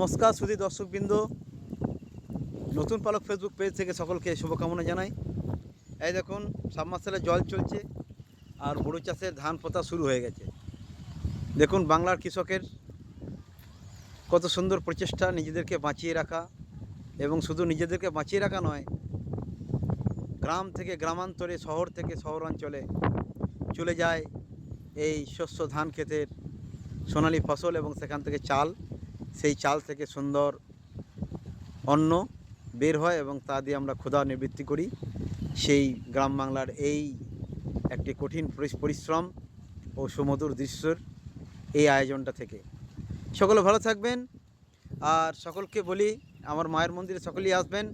নমস্কার সুধী দর্শকবৃন্দ, নতুন পালক ফেসবুক পেজ থেকে সকলকে শুভকামনা জানাই। এই দেখুন, সাবমার্সেলে জল চলছে আর বড় চাষের ধান পোতা শুরু হয়ে গেছে। দেখুন বাংলার কৃষকের কত সুন্দর প্রচেষ্টা নিজেদেরকে বাঁচিয়ে রাখা, এবং শুধু নিজেদেরকে বাঁচিয়ে রাখা নয়, গ্রাম থেকে গ্রামান্তরে, শহর থেকে শহরাঞ্চলে চলে যায় এই শস্য ধান ক্ষেতের সোনালি ফসল, এবং সেখান থেকে চাল, সেই চাল থেকে সুন্দর অন্ন বের হয় এবং তা দিয়ে আমরা ক্ষুধা নিবৃত্তি করি। সেই গ্রাম বাংলার এই একটি কঠিন পরিশ্রম ও সুমধুর দৃশ্যের এই আয়োজনটা থেকে সকলে ভালো থাকবেন। আর সকলকে বলি, আমার মায়ের মন্দিরে সকলেই আসবেন।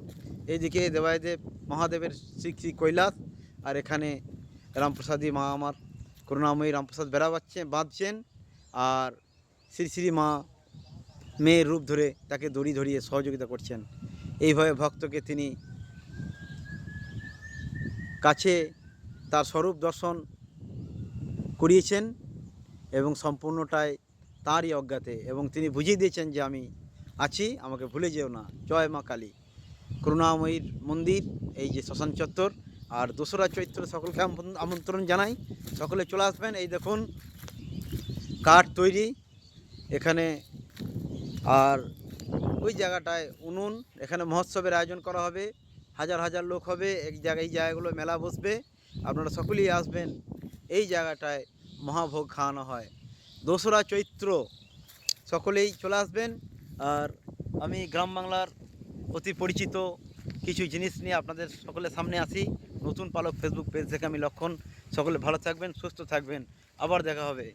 এইদিকে দেবায়দেব মহাদেবের শ্রী শ্রী কৈলাস, আর এখানে রামপ্রসাদী মা আমার করুণাময়ী রামপ্রসাদ বেড়া বাঁধছেন, আর শ্রী শ্রী মা মেয়ের রূপ ধরে তাকে দড়ি ধরিয়ে সহযোগিতা করছেন। এইভাবে ভক্তকে তিনি কাছে তার স্বরূপ দর্শন করিয়েছেন, এবং সম্পূর্ণটাই তাঁরই অজ্ঞাতে, এবং তিনি বুঝিয়ে দিয়েছেন যে আমি আছি, আমাকে ভুলে যেও না। জয় মা কালী। করুণাময়ীর মন্দির এই যে শ্মশান চত্বর, আর 2রা চৈত্র সকলকে আমন্ত্রণ জানাই, সকলে চলে আসবেন। এই দেখুন কাঠ তৈরি এখানে, আর ওই জায়গাটায় উনুন, এখানে মহোৎসবের আয়োজন করা হবে, হাজার হাজার লোক হবে, এই জায়গাগুলো মেলা বসবে, আপনারা সকলেই আসবেন। এই জায়গাটায় মহাভোগ খাওয়ানো হয় 2রা চৈত্র, সকলেই চলে আসবেন। আর আমি গ্রাম বাংলার অতি পরিচিত কিছু জিনিস নিয়ে আপনাদের সকলের সামনে আসি। নতুন পালক ফেসবুক পেজ থেকে আমি লক্ষণ। সকলে ভালো থাকবেন, সুস্থ থাকবেন, আবার দেখা হবে।